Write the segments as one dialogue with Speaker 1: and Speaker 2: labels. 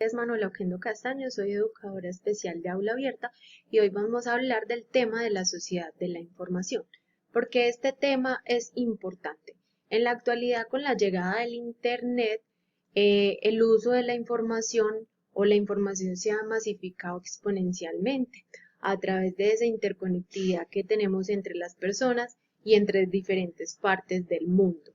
Speaker 1: Es Manuela Oquendo Castaño, soy educadora especial de Aula Abierta y hoy vamos a hablar del tema de la sociedad de la información, porque este tema es importante. En la actualidad, con la llegada del Internet, el uso de la información o la información se ha masificado exponencialmente a través de esa interconectividad que tenemos entre las personas y entre diferentes partes del mundo.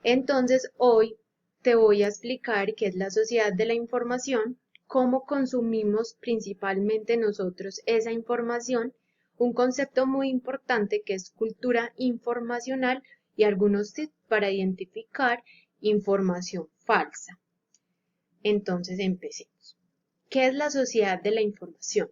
Speaker 1: Entonces, hoy te voy a explicar qué es la sociedad de la información, cómo consumimos principalmente nosotros esa información, un concepto muy importante que es cultura informacional y algunos tips para identificar información falsa. Entonces, empecemos. ¿Qué es la sociedad de la información?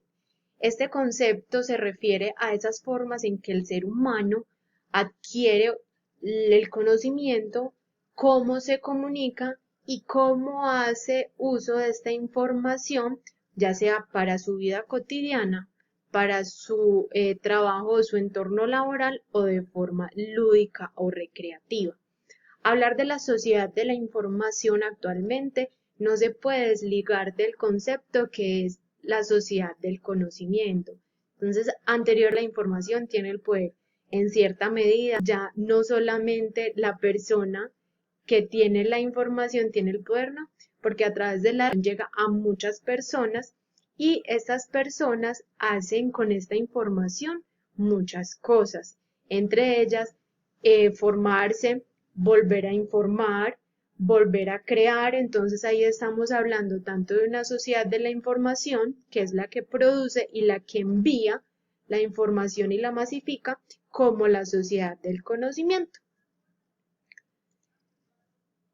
Speaker 1: Este concepto se refiere a esas formas en que el ser humano adquiere el conocimiento, cómo se comunica y cómo hace uso de esta información, ya sea para su vida cotidiana, para su trabajo o su entorno laboral o de forma lúdica o recreativa. Hablar de la sociedad de la información actualmente no se puede desligar del concepto que es la sociedad del conocimiento. Entonces, anterior la información tiene el poder. En cierta medida, ya no solamente la persona que tiene la información tiene el poder, ¿no? Porque a través de la llega a muchas personas y estas personas hacen con esta información muchas cosas, entre ellas formarse, volver a informar, volver a crear. Entonces ahí estamos hablando tanto de una sociedad de la información, que es la que produce y la que envía la información y la masifica, como la sociedad del conocimiento.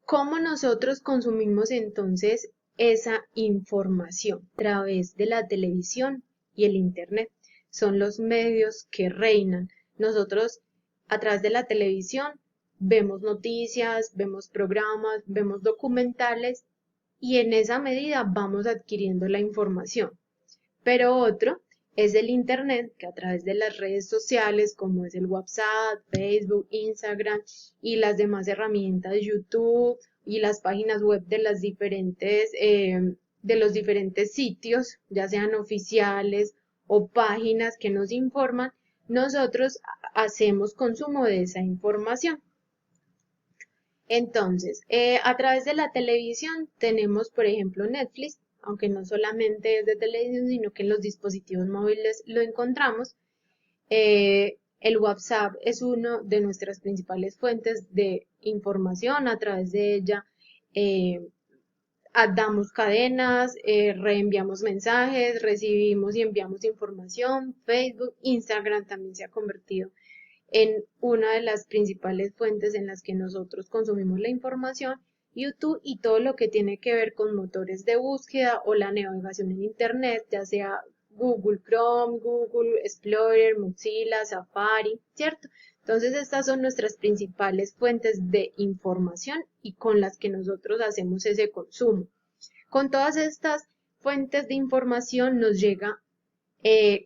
Speaker 1: ¿Cómo nosotros consumimos entonces esa información? A través de la televisión y el Internet. Son los medios que reinan. Nosotros a través de la televisión vemos noticias, vemos programas, vemos documentales y en esa medida vamos adquiriendo la información. Pero otro es el Internet, que a través de las redes sociales como es el WhatsApp, Facebook, Instagram y las demás herramientas, YouTube y las páginas web de los diferentes sitios, ya sean oficiales o páginas que nos informan, nosotros hacemos consumo de esa información. Entonces, a través de la televisión tenemos, por ejemplo, Netflix, aunque no solamente es de televisión, sino que en los dispositivos móviles lo encontramos. El WhatsApp es una de nuestras principales fuentes de información. A través de ella eh, damos cadenas, reenviamos mensajes, recibimos y enviamos información. Facebook, Instagram también se ha convertido en una de las principales fuentes en las que nosotros consumimos la información, YouTube y todo lo que tiene que ver con motores de búsqueda o la navegación en Internet, ya sea Google Chrome, Google Explorer, Mozilla, Safari, ¿cierto? Entonces estas son nuestras principales fuentes de información y con las que nosotros hacemos ese consumo. Con todas estas fuentes de información nos llega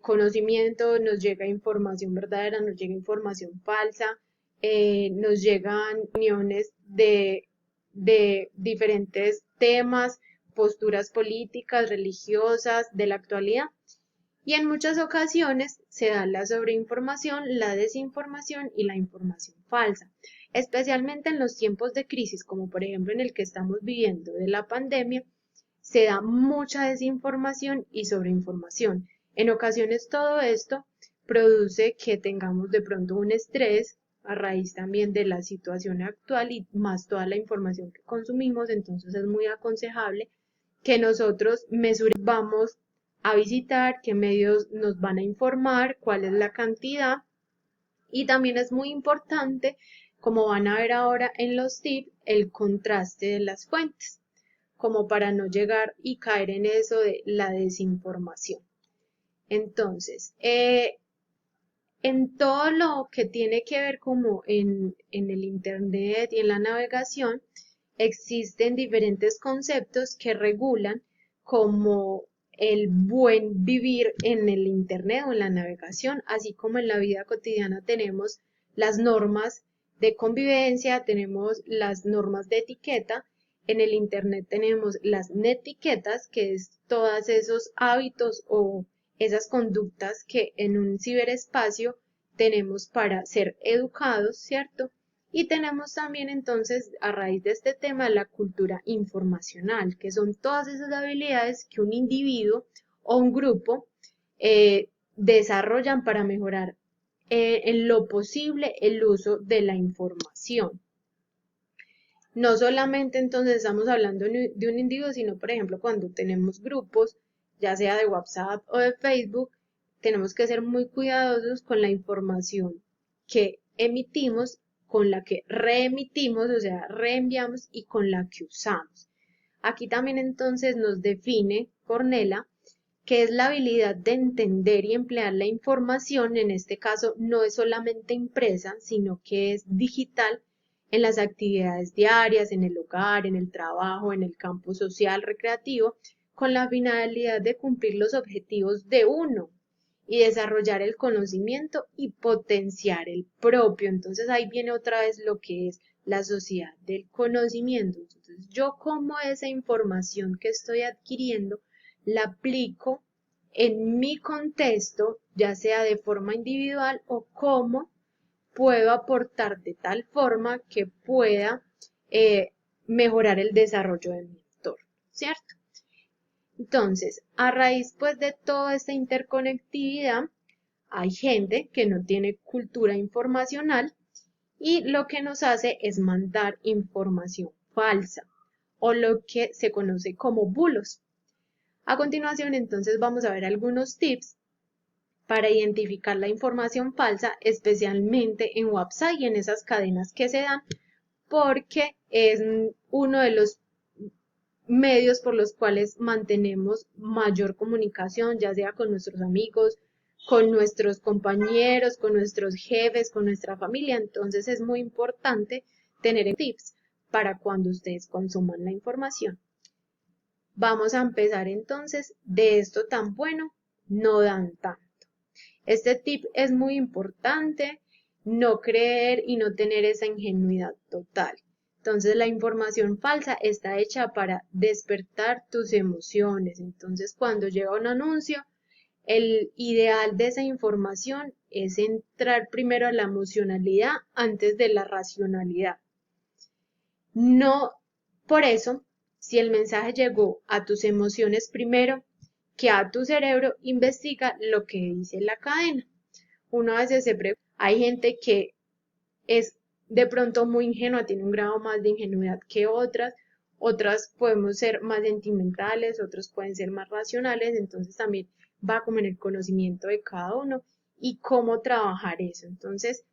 Speaker 1: conocimiento, nos llega información verdadera, nos llega información falsa, nos llegan opiniones de diferentes temas, posturas políticas, religiosas, de la actualidad. Y en muchas ocasiones se da la sobreinformación, la desinformación y la información falsa, especialmente en los tiempos de crisis, como por ejemplo en el que estamos viviendo de la pandemia, se da mucha desinformación y sobreinformación. En ocasiones todo esto produce que tengamos de pronto un estrés a raíz también de la situación actual y más toda la información que consumimos. Entonces es muy aconsejable que nosotros vamos a visitar, qué medios nos van a informar, cuál es la cantidad, y también es muy importante, como van a ver ahora en los tips, el contraste de las fuentes, como para no llegar y caer en eso de la desinformación. Entonces, en todo lo que tiene que ver como en el Internet y en la navegación, existen diferentes conceptos que regulan como el buen vivir en el Internet o en la navegación, así como en la vida cotidiana tenemos las normas de convivencia, tenemos las normas de etiqueta en el Internet tenemos las netiquetas, que es todos esos hábitos o esas conductas que en un ciberespacio tenemos para ser educados, ¿cierto? Y tenemos también entonces, a raíz de este tema, la cultura informacional, que son todas esas habilidades que un individuo o un grupo desarrollan para mejorar en lo posible el uso de la información. No solamente entonces estamos hablando de un individuo, sino por ejemplo cuando tenemos grupos, ya sea de WhatsApp o de Facebook, tenemos que ser muy cuidadosos con la información que emitimos, con la que reemitimos, o sea, reenviamos y con la que usamos. Aquí también entonces nos define Cornella que es la habilidad de entender y emplear la información, en este caso no es solamente impresa, sino que es digital en las actividades diarias, en el hogar, en el trabajo, en el campo social, recreativo, con la finalidad de cumplir los objetivos de uno y desarrollar el conocimiento y potenciar el propio. Entonces ahí viene otra vez lo que es la sociedad del conocimiento. Entonces yo como esa información que estoy adquiriendo la aplico en mi contexto, ya sea de forma individual o cómo puedo aportar de tal forma que pueda mejorar el desarrollo de mi entorno, ¿cierto? Entonces, a raíz pues de toda esta interconectividad, hay gente que no tiene cultura informacional y lo que nos hace es mandar información falsa o lo que se conoce como bulos. A continuación, entonces, vamos a ver algunos tips para identificar la información falsa, especialmente en WhatsApp y en esas cadenas que se dan, porque es uno de los medios por los cuales mantenemos mayor comunicación, ya sea con nuestros amigos, con nuestros compañeros, con nuestros jefes, con nuestra familia. Entonces es muy importante tener tips para cuando ustedes consuman la información. Vamos a empezar entonces de esto tan bueno, no dan tanto. Este tip es muy importante, no creer y no tener esa ingenuidad total. Entonces la información falsa está hecha para despertar tus emociones. Entonces cuando llega un anuncio, el ideal de esa información es entrar primero a la emocionalidad antes de la racionalidad. No, por eso, si el mensaje llegó a tus emociones primero que a tu cerebro, investiga lo que dice la cadena. Uno a veces se pregunta, hay gente que es de pronto muy ingenua, tiene un grado más de ingenuidad que otras podemos ser más sentimentales, otros pueden ser más racionales, entonces también va como en el conocimiento de cada uno y cómo trabajar eso. Entonces,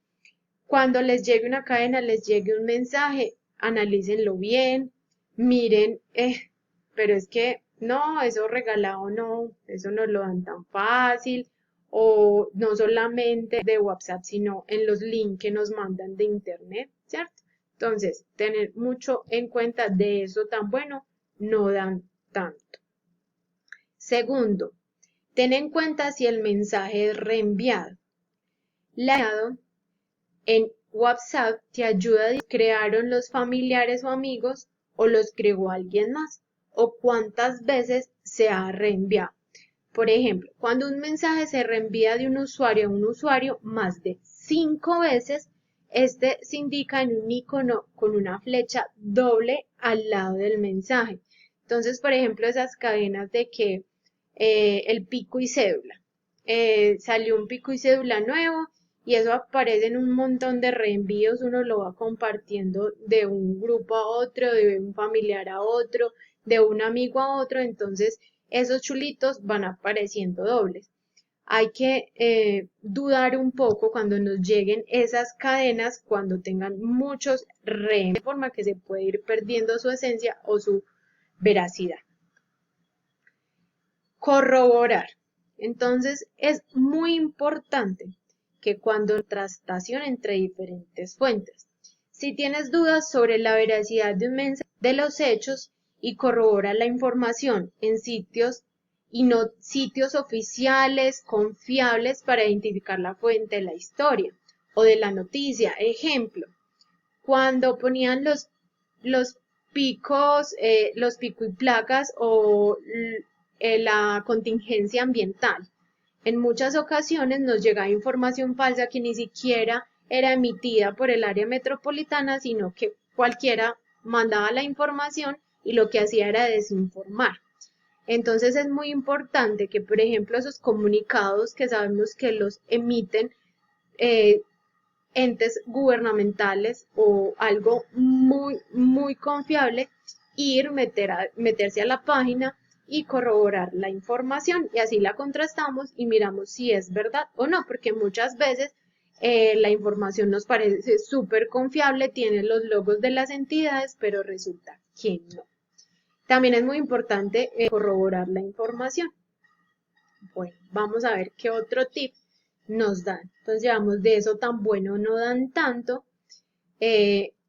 Speaker 1: cuando les llegue una cadena, les llegue un mensaje, analícenlo bien, miren, pero es que no, eso regalado no, eso no lo dan tan fácil, o no solamente de WhatsApp, sino en los links que nos mandan de internet, ¿cierto? Entonces, tener mucho en cuenta de eso tan bueno, no dan tanto. Segundo, ten en cuenta si el mensaje es reenviado. En WhatsApp te ayuda a crearon los familiares o amigos o los creó alguien más o cuántas veces se ha reenviado. Por ejemplo, cuando un mensaje se reenvía de un usuario a un usuario más de 5 veces, este se indica en un icono con una flecha doble al lado del mensaje. Entonces, por ejemplo, esas cadenas de que el pico y cédula, salió un pico y cédula nuevo y eso aparece en un montón de reenvíos, uno lo va compartiendo de un grupo a otro, de un familiar a otro, de un amigo a otro, entonces esos chulitos van apareciendo dobles. Hay que dudar un poco cuando nos lleguen esas cadenas, cuando tengan muchos reenvíos, de forma que se puede ir perdiendo su esencia o su veracidad. Corroborar. Entonces es muy importante que cuando contrastación entre diferentes fuentes. Si tienes dudas sobre la veracidad de un mensaje de los hechos y corrobora la información en sitios y no sitios oficiales confiables para identificar la fuente de la historia o de la noticia. Ejemplo, cuando ponían los picos, los pico y placas o la contingencia ambiental. En muchas ocasiones nos llega información falsa que ni siquiera era emitida por el área metropolitana, sino que cualquiera mandaba la información y lo que hacía era desinformar. Entonces es muy importante que, por ejemplo, esos comunicados que sabemos que los emiten eh, entes gubernamentales o algo muy confiable, meterse a la página y corroborar la información y así la contrastamos y miramos si es verdad o no, porque muchas veces la información nos parece súper confiable, tiene los logos de las entidades, pero resulta que no. También es muy importante corroborar la información. Bueno, vamos a ver qué otro tip nos dan. Entonces llevamos de eso tan bueno no dan tanto,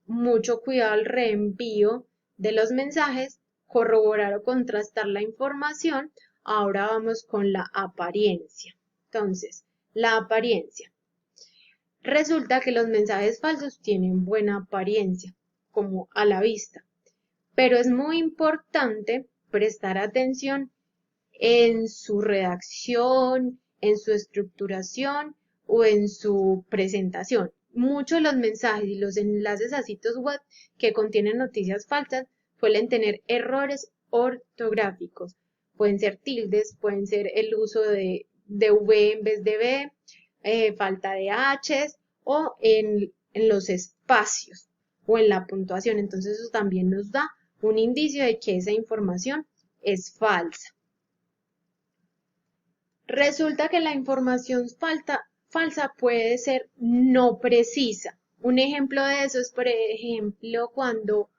Speaker 1: mucho cuidado al reenvío de los mensajes, corroborar o contrastar la información. Ahora vamos con la apariencia. Entonces, la apariencia. Resulta que los mensajes falsos tienen buena apariencia, como a la vista, pero es muy importante prestar atención en su redacción, en su estructuración o en su presentación. Muchos de los mensajes y los enlaces a sitios web que contienen noticias falsas suelen tener errores ortográficos. Pueden ser tildes, pueden ser el uso de V en vez de B, falta de H's o en los espacios o en la puntuación. Entonces eso también nos da un indicio de que esa información es falsa. Resulta que la información falsa puede ser no precisa. Un ejemplo de eso es, por ejemplo, cuando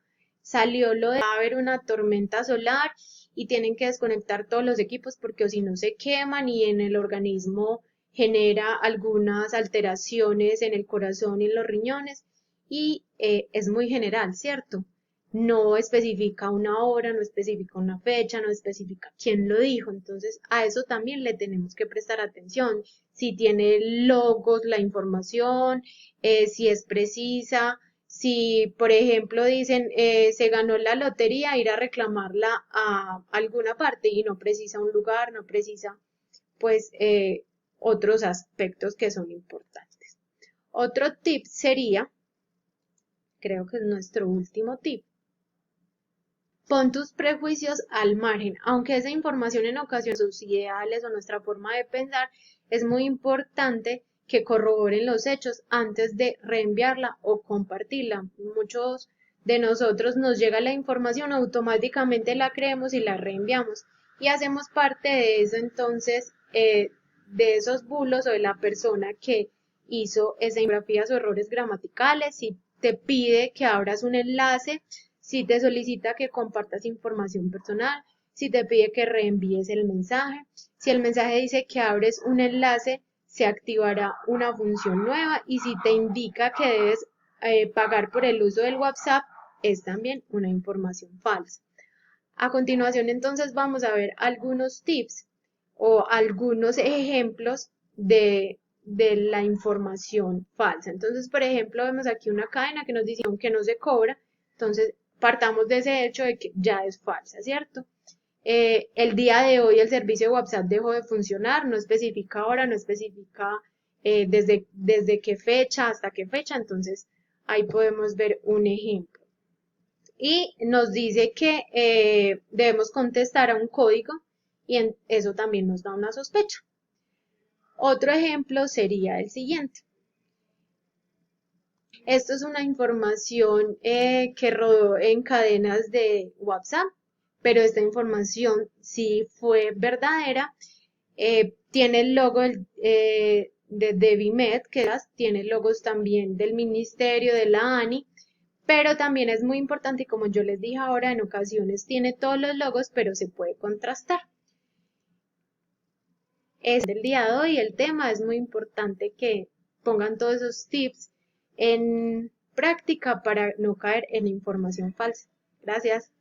Speaker 1: salió lo de va a haber una tormenta solar y tienen que desconectar todos los equipos porque o si no se queman y en el organismo genera algunas alteraciones en el corazón y en los riñones y es muy general, ¿cierto? No especifica una hora, no especifica una fecha, no especifica quién lo dijo. Entonces, a eso también le tenemos que prestar atención. Si tiene logos, la información, si es precisa, si, por ejemplo, dicen se ganó la lotería, ir a reclamarla a alguna parte y no precisa un lugar, no precisa, pues, otros aspectos que son importantes. Otro tip sería, creo que es nuestro último tip, pon tus prejuicios al margen, aunque esa información en ocasiones sus ideales o nuestra forma de pensar, es muy importante que corroboren los hechos antes de reenviarla o compartirla. Muchos de nosotros nos llega la información, automáticamente la creemos y la reenviamos y hacemos parte de eso entonces, de esos bulos o de la persona que hizo esa infografía o errores gramaticales. Si te pide que abras un enlace, si te solicita que compartas información personal, si te pide que reenvíes el mensaje, si el mensaje dice que abres un enlace, se activará una función nueva y si te indica que debes pagar por el uso del WhatsApp, es también una información falsa. A continuación, entonces, vamos a ver algunos tips o algunos ejemplos de la información falsa. Entonces, por ejemplo, vemos aquí una cadena que nos dice que no se cobra. Entonces, partamos de ese hecho de que ya es falsa, ¿cierto? El día de hoy el servicio de WhatsApp dejó de funcionar, no especifica hora, no especifica desde qué fecha hasta qué fecha, entonces ahí podemos ver un ejemplo. Y nos dice que debemos contestar a un código y eso también nos da una sospecha. Otro ejemplo sería el siguiente. Esto es una información que rodó en cadenas de WhatsApp, pero esta información sí fue verdadera. Tiene el logo de DeviMed, tiene logos también del Ministerio, de la ANI, pero también es muy importante y como yo les dije ahora, en ocasiones tiene todos los logos, pero se puede contrastar. Es el día de hoy, el tema es muy importante que pongan todos esos tips en práctica para no caer en información falsa. Gracias.